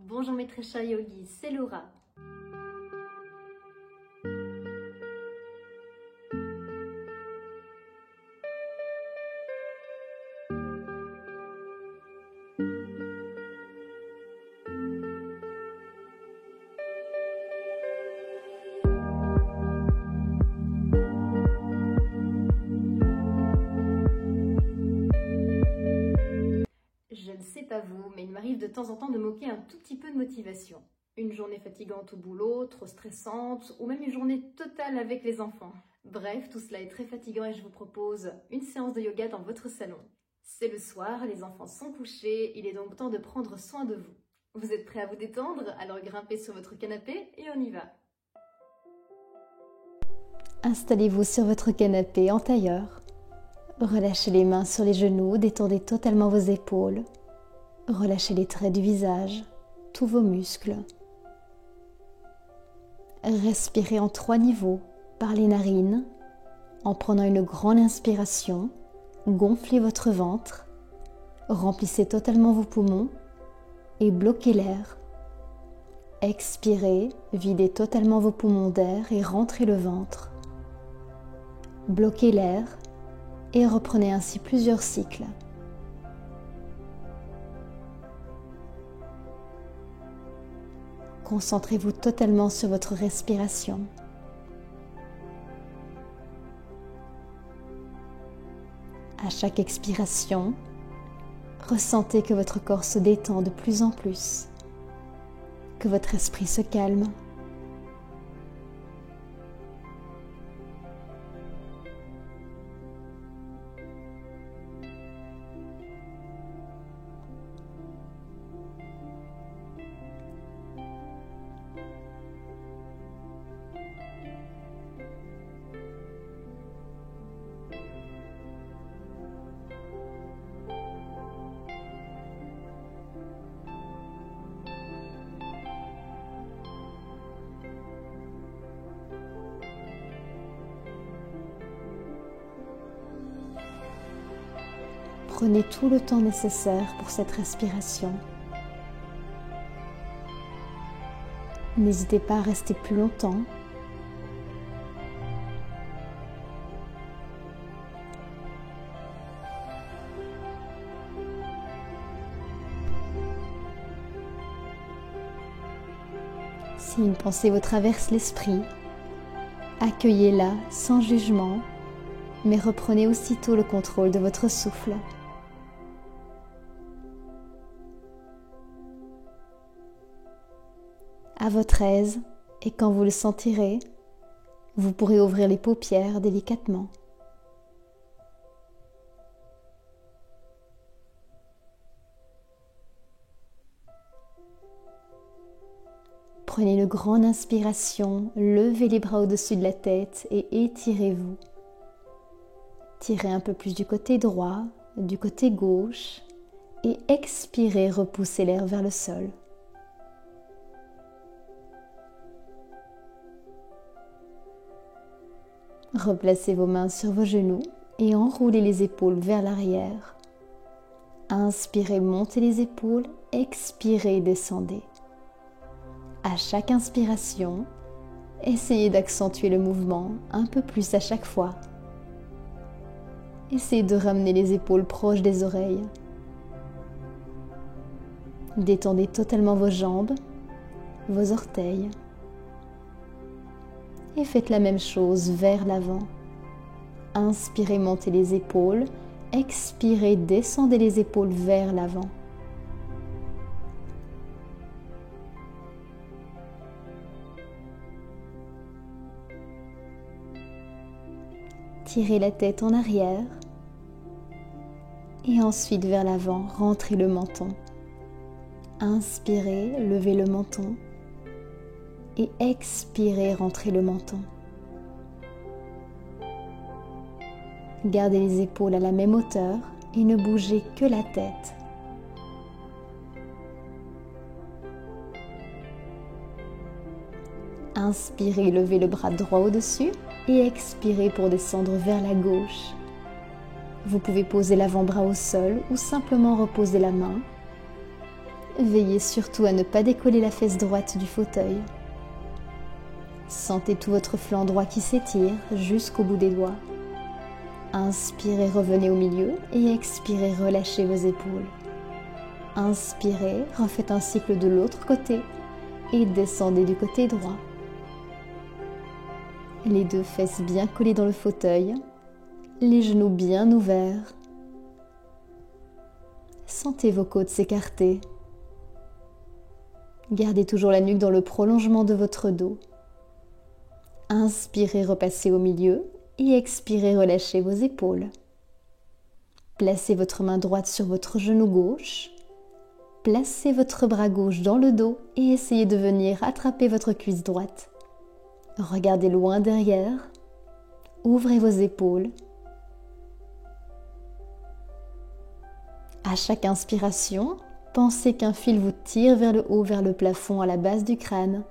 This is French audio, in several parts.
Bonjour mes très chers yogis, c'est Laura. Je ne sais pas vous, mais il m'arrive de temps en temps de moquer un tout petit peu de motivation. Une journée fatigante au boulot, trop stressante, ou même une journée totale avec les enfants. Bref, tout cela est très fatigant et je vous propose une séance de yoga dans votre salon. C'est le soir, les enfants sont couchés, il est donc temps de prendre soin de vous. Vous êtes prêts à vous détendre? Alors grimpez sur votre canapé et on y va. Installez-vous sur votre canapé en tailleur. Relâchez les mains sur les genoux, détendez totalement vos épaules. Relâchez les traits du visage, tous vos muscles. Respirez en 3 niveaux par les narines. En prenant une grande inspiration, gonflez votre ventre, remplissez totalement vos poumons et bloquez l'air. Expirez, videz totalement vos poumons d'air et rentrez le ventre. Bloquez l'air et reprenez ainsi plusieurs cycles. Concentrez-vous totalement sur votre respiration. À chaque expiration, ressentez que votre corps se détend de plus en plus, que votre esprit se calme. Prenez tout le temps nécessaire pour cette respiration. N'hésitez pas à rester plus longtemps. Si une pensée vous traverse l'esprit, accueillez-la sans jugement, mais reprenez aussitôt le contrôle de votre souffle. À votre aise, et quand vous le sentirez, vous pourrez ouvrir les paupières délicatement. Prenez une grande inspiration, levez les bras au-dessus de la tête et étirez-vous. Tirez un peu plus du côté droit, du côté gauche et expirez, repoussez l'air vers le sol. Replacez vos mains sur vos genoux et enroulez les épaules vers l'arrière. Inspirez, montez les épaules, expirez, descendez. À chaque inspiration, essayez d'accentuer le mouvement un peu plus à chaque fois. Essayez de ramener les épaules proches des oreilles. Détendez totalement vos jambes, vos orteils. Et faites la même chose vers l'avant. Inspirez, montez les épaules. Expirez, descendez les épaules vers l'avant. Tirez la tête en arrière. Et ensuite vers l'avant, rentrez le menton. Inspirez, levez le menton. Et expirez, rentrez le menton. Gardez les épaules à la même hauteur et ne bougez que la tête. Inspirez, levez le bras droit au-dessus et expirez pour descendre vers la gauche. Vous pouvez poser l'avant-bras au sol ou simplement reposer la main Veillez surtout à ne pas décoller la fesse droite du fauteuil. Sentez tout votre flanc droit qui s'étire jusqu'au bout des doigts. Inspirez, revenez au milieu et expirez, relâchez vos épaules. Inspirez, refaites un cycle de l'autre côté et descendez du côté droit. Les deux fesses bien collées dans le fauteuil, les genoux bien ouverts. Sentez vos côtes s'écarter. Gardez toujours la nuque dans le prolongement de votre dos. Inspirez, repassez au milieu et expirez, relâchez vos épaules. Placez votre main droite sur votre genou gauche. Placez votre bras gauche dans le dos et essayez de venir attraper votre cuisse droite. Regardez loin derrière. Ouvrez vos épaules. À chaque inspiration, pensez qu'un fil vous tire vers le haut, vers le plafond, à la base du crâne.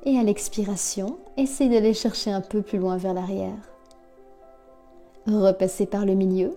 Et à l'expiration, essayez d'aller chercher un peu plus loin vers l'arrière. Repassez par le milieu.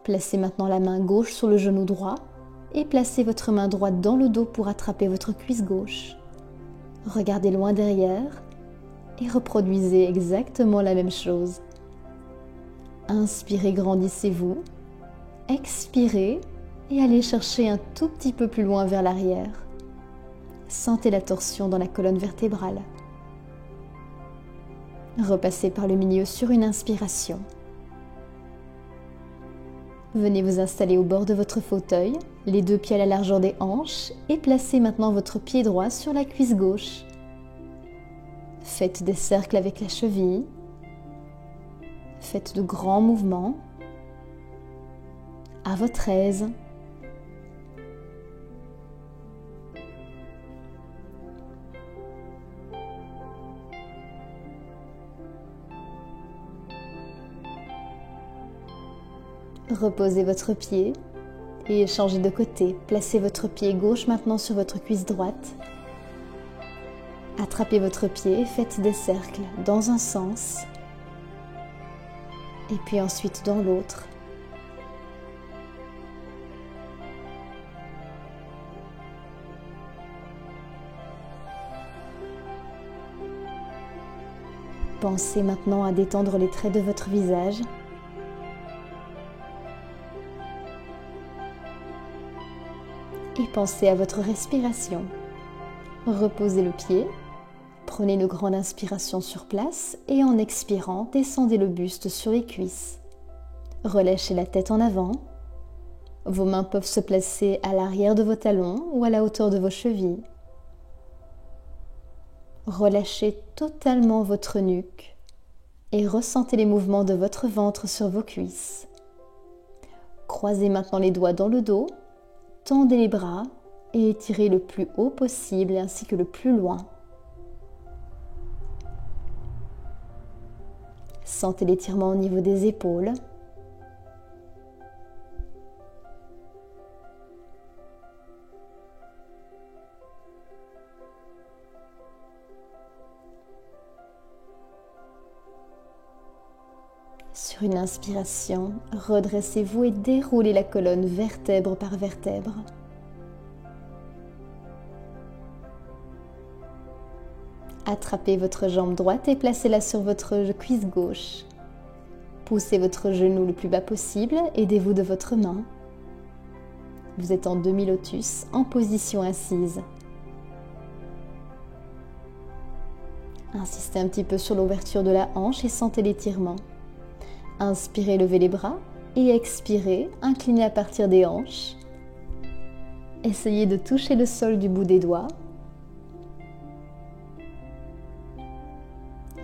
Placez maintenant la main gauche sur le genou droit et placez votre main droite dans le dos pour attraper votre cuisse gauche. Regardez loin derrière et reproduisez exactement la même chose. Inspirez, grandissez-vous. Expirez et allez chercher un tout petit peu plus loin vers l'arrière. Sentez la torsion dans la colonne vertébrale. Repassez par le milieu sur une inspiration. Venez vous installer au bord de votre fauteuil, les deux pieds à la largeur des hanches et placez maintenant votre pied droit sur la cuisse gauche. Faites des cercles avec la cheville. Faites de grands mouvements. À votre aise. Reposez votre pied et changez de côté. Placez votre pied gauche maintenant sur votre cuisse droite. Attrapez votre pied et faites des cercles dans un sens et puis ensuite dans l'autre. Pensez maintenant à détendre les traits de votre visage. Et pensez à votre respiration. Reposez le pied, prenez une grande inspiration sur place et en expirant, descendez le buste sur les cuisses. Relâchez la tête en avant. Vos mains peuvent se placer à l'arrière de vos talons ou à la hauteur de vos chevilles. Relâchez totalement votre nuque et ressentez les mouvements de votre ventre sur vos cuisses. Croisez maintenant les doigts dans le dos. Tendez les bras et étirez le plus haut possible ainsi que le plus loin. Sentez l'étirement au niveau des épaules. Sur une inspiration, redressez-vous et déroulez la colonne vertèbre par vertèbre. Attrapez votre jambe droite et placez-la sur votre cuisse gauche. Poussez votre genou le plus bas possible, aidez-vous de votre main. Vous êtes en demi-lotus, en position assise. Insistez un petit peu sur l'ouverture de la hanche et sentez l'étirement. Inspirez, levez les bras et expirez, inclinez à partir des hanches. Essayez de toucher le sol du bout des doigts.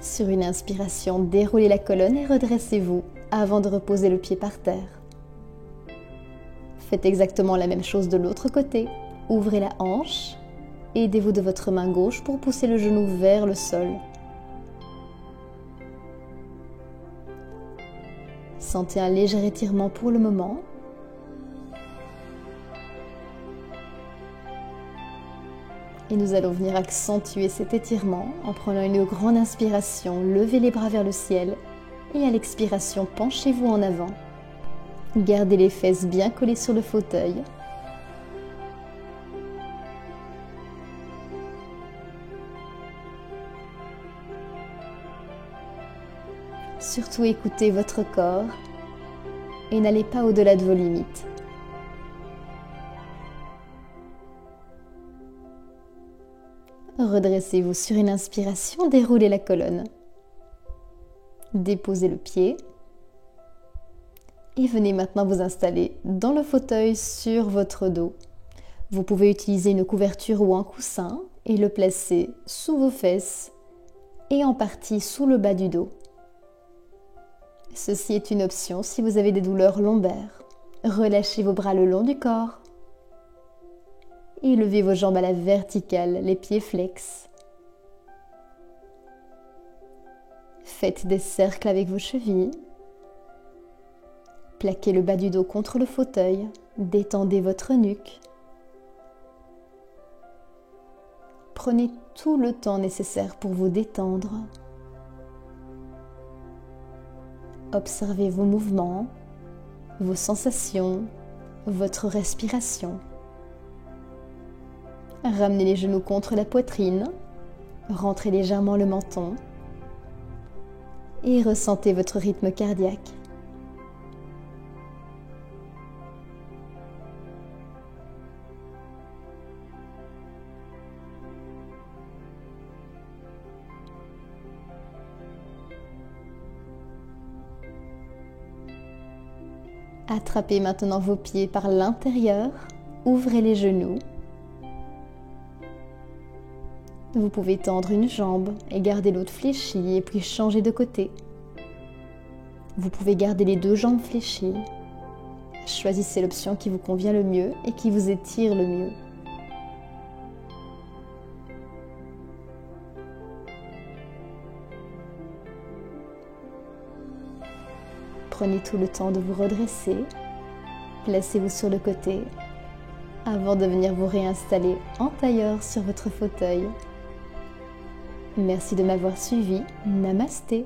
Sur une inspiration, déroulez la colonne et redressez-vous avant de reposer le pied par terre. Faites exactement la même chose de l'autre côté. Ouvrez la hanche, aidez-vous de votre main gauche pour pousser le genou vers le sol. Sentez un léger étirement pour le moment. Et nous allons venir accentuer cet étirement en prenant une grande inspiration. Levez les bras vers le ciel et à l'expiration, penchez-vous en avant. Gardez les fesses bien collées sur le fauteuil. Surtout écoutez votre corps et n'allez pas au-delà de vos limites. Redressez-vous sur une inspiration, déroulez la colonne. Déposez le pied. Et venez maintenant vous installer dans le fauteuil sur votre dos. Vous pouvez utiliser une couverture ou un coussin et le placer sous vos fesses et en partie sous le bas du dos. Ceci est une option si vous avez des douleurs lombaires. Relâchez vos bras le long du corps. Et levez vos jambes à la verticale, les pieds flex. Faites des cercles avec vos chevilles. Plaquez le bas du dos contre le fauteuil. Détendez votre nuque. Prenez tout le temps nécessaire pour vous détendre. Observez vos mouvements, vos sensations, votre respiration. Ramenez les genoux contre la poitrine, rentrez légèrement le menton et ressentez votre rythme cardiaque. Attrapez maintenant vos pieds par l'intérieur, ouvrez les genoux. Vous pouvez tendre une jambe et garder l'autre fléchie et puis changer de côté. Vous pouvez garder les deux jambes fléchies. Choisissez l'option qui vous convient le mieux et qui vous étire le mieux. Prenez tout le temps de vous redresser. Placez-vous sur le côté avant de venir vous réinstaller en tailleur sur votre fauteuil. Merci de m'avoir suivi. Namasté.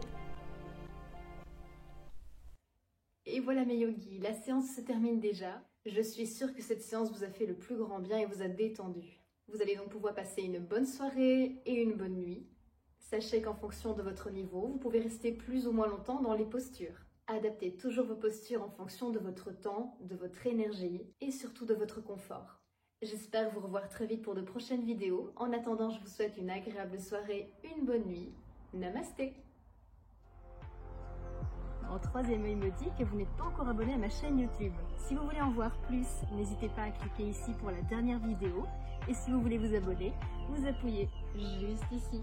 Et voilà mes yogis, la séance se termine déjà. Je suis sûre que cette séance vous a fait le plus grand bien et vous a détendu. Vous allez donc pouvoir passer une bonne soirée et une bonne nuit. Sachez qu'en fonction de votre niveau, vous pouvez rester plus ou moins longtemps dans les postures. Adaptez toujours vos postures en fonction de votre temps, de votre énergie et surtout de votre confort. J'espère vous revoir très vite pour de prochaines vidéos. En attendant, je vous souhaite une agréable soirée, une bonne nuit. Namasté. En troisième œil me dit que vous n'êtes pas encore abonné à ma chaîne YouTube. Si vous voulez en voir plus, n'hésitez pas à cliquer ici pour la dernière vidéo. Et si vous voulez vous abonner, vous appuyez juste ici.